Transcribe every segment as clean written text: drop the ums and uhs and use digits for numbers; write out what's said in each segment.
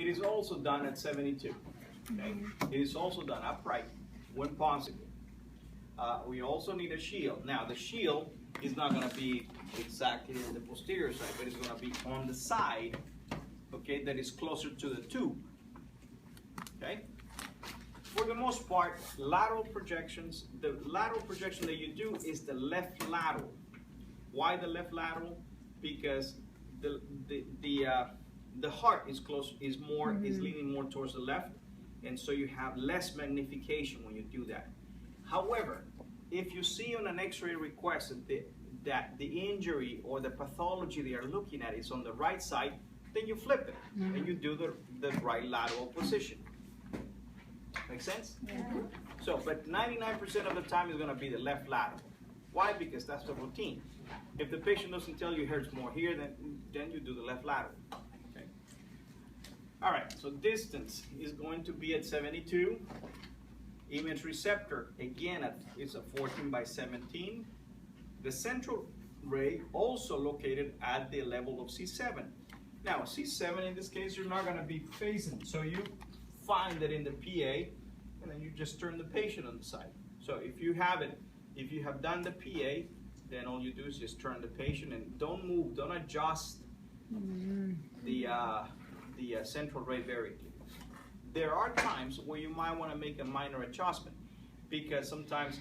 is also done at 72. Okay? It is also done upright when possible. We also need a shield. Now the shield is not going to be exactly on the posterior side, but it's going to be on the side, okay, that is closer to the tube. Okay? For the most part, lateral projections, the lateral projection that you do is the left lateral. Why the left lateral? Because the heart is leaning more towards the left, and so you have less magnification when you do that. However, if you see on an X-ray request that the injury or the pathology they are looking at is on the right side, then you flip it and you do the right lateral position. Make sense? Yeah. So, but 99% of the time is going to be the left lateral. Why? Because that's the routine. If the patient doesn't tell you it hurts more here, then you do the left lateral. Okay. All right. So distance is going to be at 72. Image receptor, again, it's a 14 by 17. The central ray also located at the level of C7. Now, C7 in this case, you're not going to be facing. So you find it in the PA, and then you just turn the patient on the side. So if you have done the PA, then all you do is just turn the patient and don't move, don't adjust the central ray variably. There are times where you might want to make a minor adjustment, because sometimes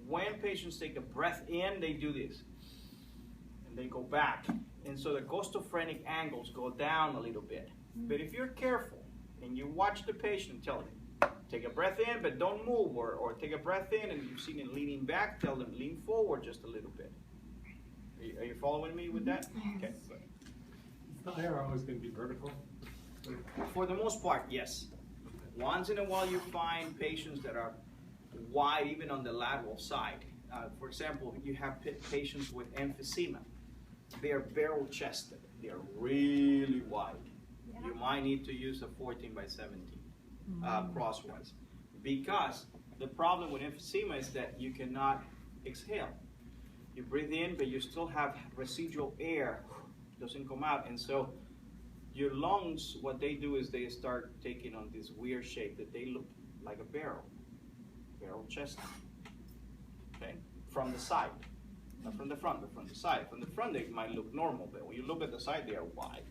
when patients take a breath in, they do this, and they go back, and so the costophrenic angles go down a little bit. But if you're careful and you watch the patient and tell them, take a breath in, but don't move, or take a breath in and you've seen it leaning back, tell them lean forward just a little bit. Are you following me with that? Okay. Is the IR always going to be vertical? For the most part, yes. Once in a while you find patients that are wide even on the lateral side. For example, you have patients with emphysema. They are barrel chested. They are really wide. Yeah. You might need to use a 14 by 17 crosswise, because the problem with emphysema is that you cannot exhale. You breathe in, but you still have residual air, doesn't come out, and so your lungs, what they do is they start taking on this weird shape that they look like a barrel chested. Okay, from the side, not from the front, but from the side. From the front, they might look normal, but when you look at the side, they are wide.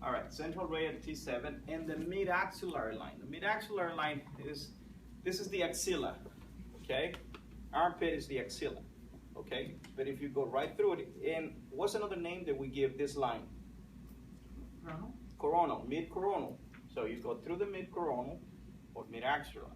All right, central ray at T7 and the mid-axillary line. The mid-axillary line this is the axilla, okay? Armpit is the axilla, okay? But if you go right through it, and what's another name that we give this line? Coronal, mid-coronal. So you go through the mid-coronal or mid-axillary.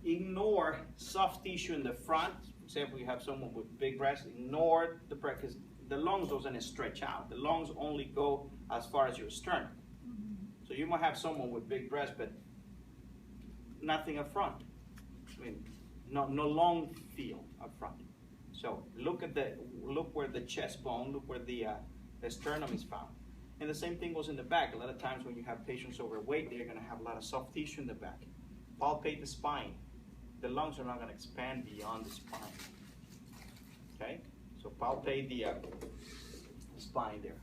Ignore soft tissue in the front. For example, you have someone with big breasts, ignore the breast, because the lungs doesn't stretch out. The lungs only go as far as your sternum. So you might have someone with big breasts, but nothing up front. I mean, no lung field up front. So look where the chest bone, look where the sternum is found. And the same thing goes in the back. A lot of times when you have patients overweight, they're going to have a lot of soft tissue in the back. Palpate the spine. The lungs are not going to expand beyond the spine. Okay? So palpate the spine there.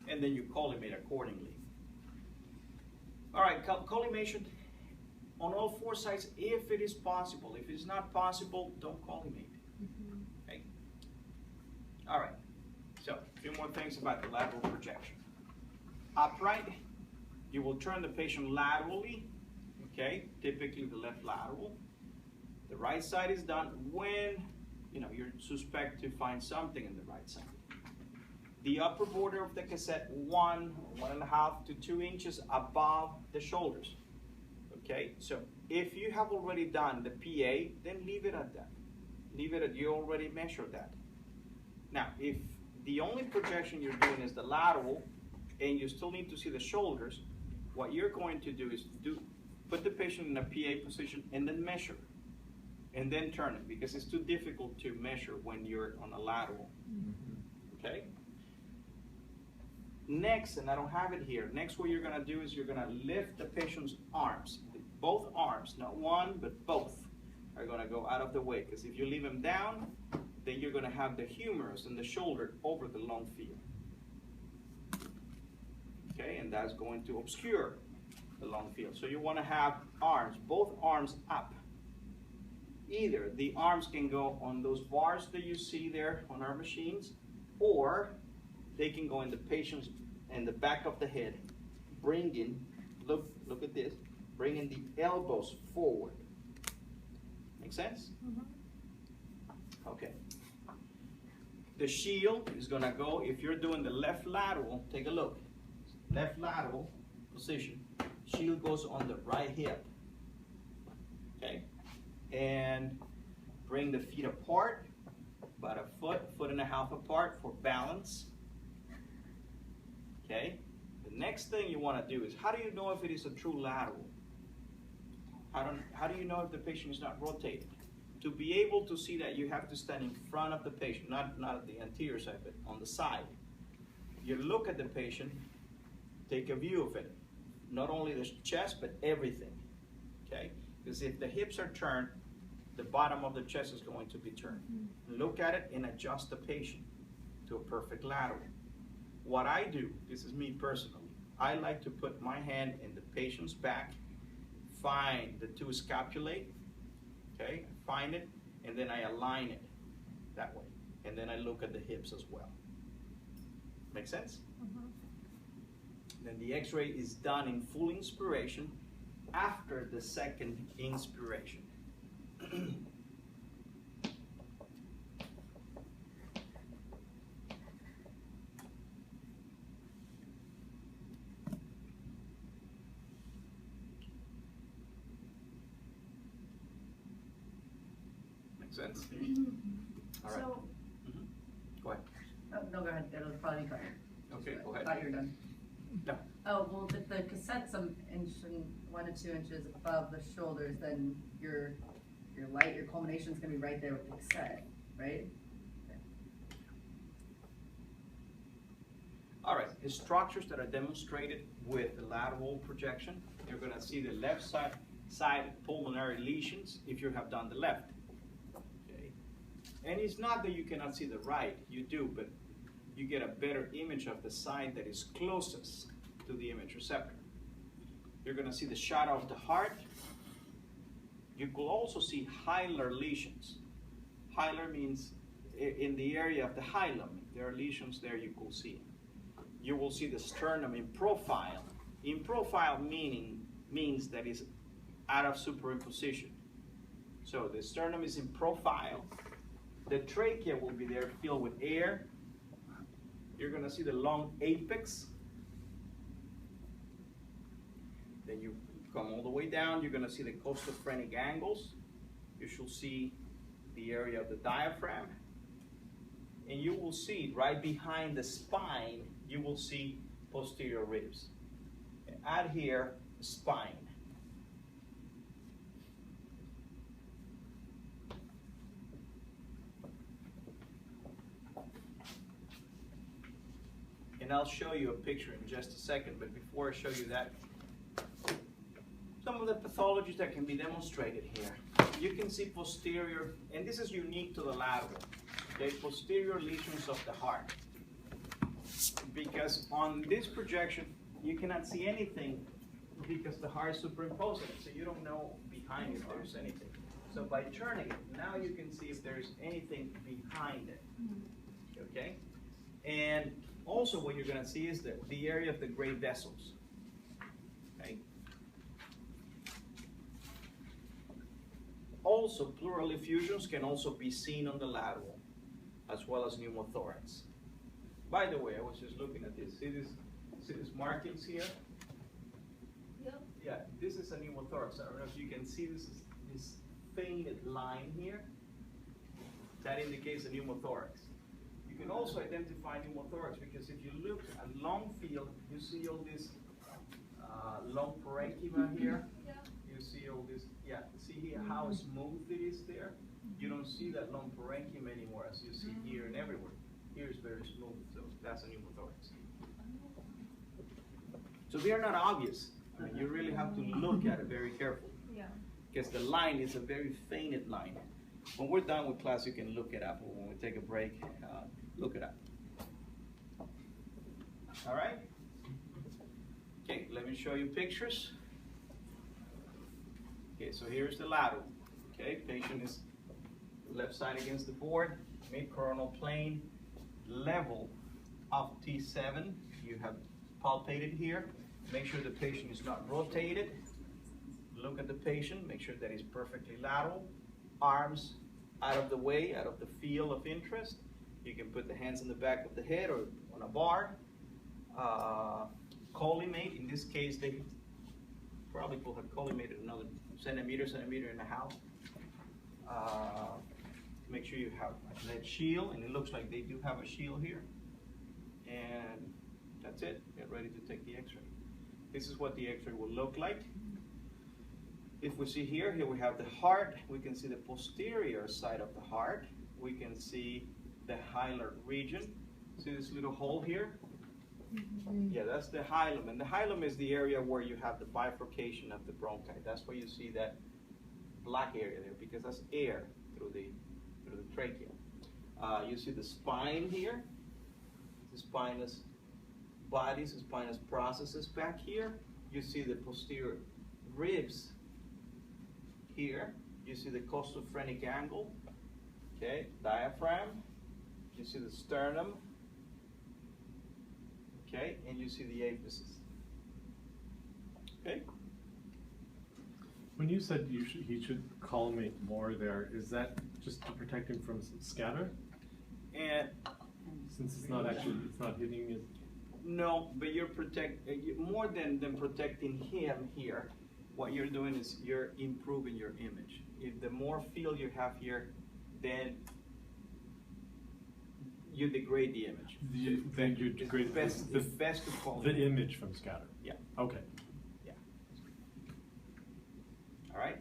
And then you collimate accordingly. All right, collimation on all four sides if it is possible. If it's not possible, don't collimate. Okay? All right. So, a few more things about the lateral projection. Upright, you will turn the patient laterally, okay? Typically the left lateral. The right side is done when, you suspect to find something in the right side. The upper border of the cassette, 1.5 to 2 inches above the shoulders, okay? So, if you have already done the PA, then leave it at that. Leave it at, you already measured that. Now, if the only projection you're doing is the lateral, and you still need to see the shoulders, what you're going to do is put the patient in a PA position and then measure, and then turn it, because it's too difficult to measure when you're on a lateral. Okay? Next, and I don't have it here, next what you're going to do is you're going to lift the patient's arms. Both arms, not one, but both, are going to go out of the way, because if you leave them down, then you're going to have the humerus and the shoulder over the lung field. okay, and that's going to obscure the long field. So you want to have arms, both arms up. Either the arms can go on those bars that you see there on our machines, or they can go in the patient's in the back of the head, bringing, look at this, bringing the elbows forward. Make sense? Mm-hmm. Okay. The shield is gonna go, if you're doing the left lateral, take a look. Left lateral position. Shield goes on the right hip. Okay? And bring the feet apart, about a foot and a half apart for balance. Okay? The next thing you want to do is, how do you know if it is a true lateral? How do you know if the patient is not rotated? To be able to see that, you have to stand in front of the patient, not at the anterior side, but on the side. You look at the patient, take a view of it. Not only the chest, but everything. Okay? Because if the hips are turned, the bottom of the chest is going to be turned. Look at it and adjust the patient to a perfect lateral. What I do, this is me personally, I like to put my hand in the patient's back, find the two scapulae, okay, find it, and then I align it that way. And then I look at the hips as well. Make sense? Mm-hmm. Then the X-ray is done in full inspiration after the second inspiration. Make sense? All right. So, Go ahead. oh, no, go ahead. It'll probably be cut. Okay, go ahead. I thought you were done. No. Oh, well, if the cassette's an inch and 1 to 2 inches above the shoulders, then your light, your culmination's gonna be right there with the cassette, right? Okay. All right, the structures that are demonstrated with the lateral projection, you're gonna see the left side pulmonary lesions if you have done the left. Okay. And it's not that you cannot see the right, you do, but you get a better image of the side that is closest to the image receptor. You're going to see the shadow of the heart. You could also see hilar lesions. Hilar means in the area of the hilum. If there are lesions there, you could see. You will see the sternum in profile. In profile means that it's out of superimposition. So the sternum is in profile. The trachea will be there filled with air. You're going to see the long apex. Then you come all the way down. You're going to see the costophrenic angles. You should see the area of the diaphragm. And you will see right behind the spine, you will see posterior ribs. And add here, spine. And I'll show you a picture in just a second, but before I show you that, some of the pathologies that can be demonstrated here. You can see posterior, and this is unique to the lateral, okay, posterior lesions of the heart. Because on this projection, you cannot see anything because the heart is superimposed, so you don't know behind if there's anything. So by turning it, now you can see if there's anything behind it, okay? And also what you're going to see is the area of the great vessels, okay? Also, pleural effusions can also be seen on the lateral, as well as pneumothorax. By the way, I was just looking at this. See these markings here? Yep. Yeah, this is a pneumothorax. I don't know if you can see this fainted line here. That indicates a pneumothorax. You can also identify pneumothorax because if you look at long field, you see all this long parenchyma here. Yeah. You see all this, yeah, see here how smooth it is there? You don't see that long parenchyma anymore as you see here and everywhere. Here is very smooth, so that's a pneumothorax. So they are not obvious. I mean, you really have to look at it very carefully. Yeah. Because the line is a very fainted line. When we're done with class, you can look it up. Or when we take a break, look it up. All right? let me show you pictures. Okay, so here's the lateral. Okay, patient is left side against the board, mid-coronal plane, level of T7. You have palpated here. Make sure the patient is not rotated. Look at the patient, make sure that he's perfectly lateral. Arms out of the way, out of the field of interest. You can put the hands in the back of the head or on a bar. Collimate, in this case, they probably could have collimated another centimeter and a half. Make sure you have that shield, and it looks like they do have a shield here. And that's it, get ready to take the X-ray. This is what the X-ray will look like. If we see here we have the heart, we can see the posterior side of the heart. We can see the hilar region. See this little hole here? Yeah, that's the hilum, and the hilum is the area where you have the bifurcation of the bronchi. That's where you see that black area there, because that's air through the trachea. You see the spine here, the spinous bodies, the spinous processes back here. You see the posterior ribs here. You see the costophrenic angle, okay, diaphragm. You see the sternum, okay, and you see the apices. Okay. When you said he should collimate more there, is that just to protect him from scatter? And since it's not hitting it. no, but you're more than protecting him here. What you're doing is you're improving your image. If the more field you have here, then you degrade the image. Then you degrade it's best to call the image from scatter. Yeah. Okay. Yeah. All right.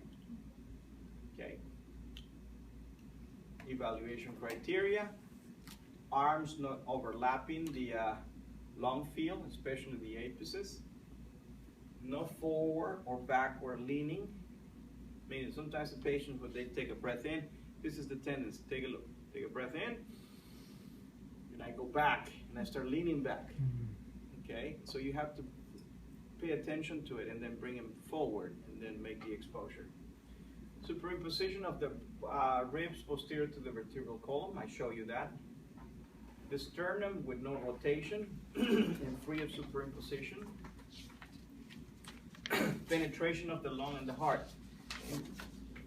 Okay. Evaluation criteria: arms not overlapping the lung field, especially the apices. No forward or backward leaning. Meaning sometimes the patient, when they take a breath in, this is the tendency. Take a look. Take a breath in, and I go back, and I start leaning back. Okay? So you have to pay attention to it, and then bring him forward, and then make the exposure. Superimposition of the ribs posterior to the vertebral column. I show you that. The sternum with no rotation and free of superimposition. Penetration of the lung and the heart.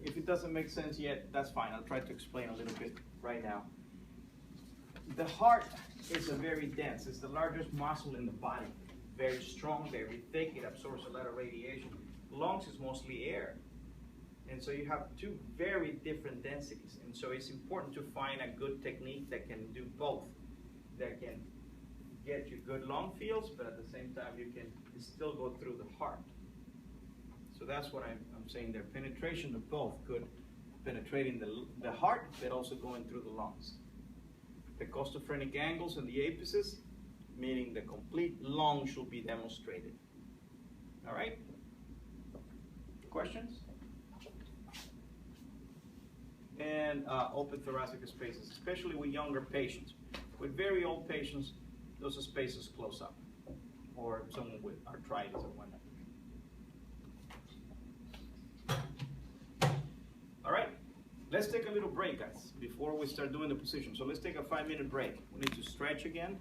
If it doesn't make sense yet, that's fine. I'll try to explain a little bit right now. The heart is a very dense. It's the largest muscle in the body. Very strong, very thick. It absorbs a lot of radiation. Lungs is mostly air. And so you have two very different densities. And so it's important to find a good technique that can do both. That can get you good lung fields, but at the same time you can still go through the heart. So that's what I'm saying there. Penetration of both, good penetrating the heart, but also going through the lungs. The costophrenic angles and the apices, meaning the complete lung should be demonstrated. All right? Questions? And open thoracic spaces, especially with younger patients. With very old patients, those spaces close up, or someone with arthritis or whatnot. All right, let's take a little break, guys, before we start doing the position. So let's take a 5-minute break. We need to stretch again.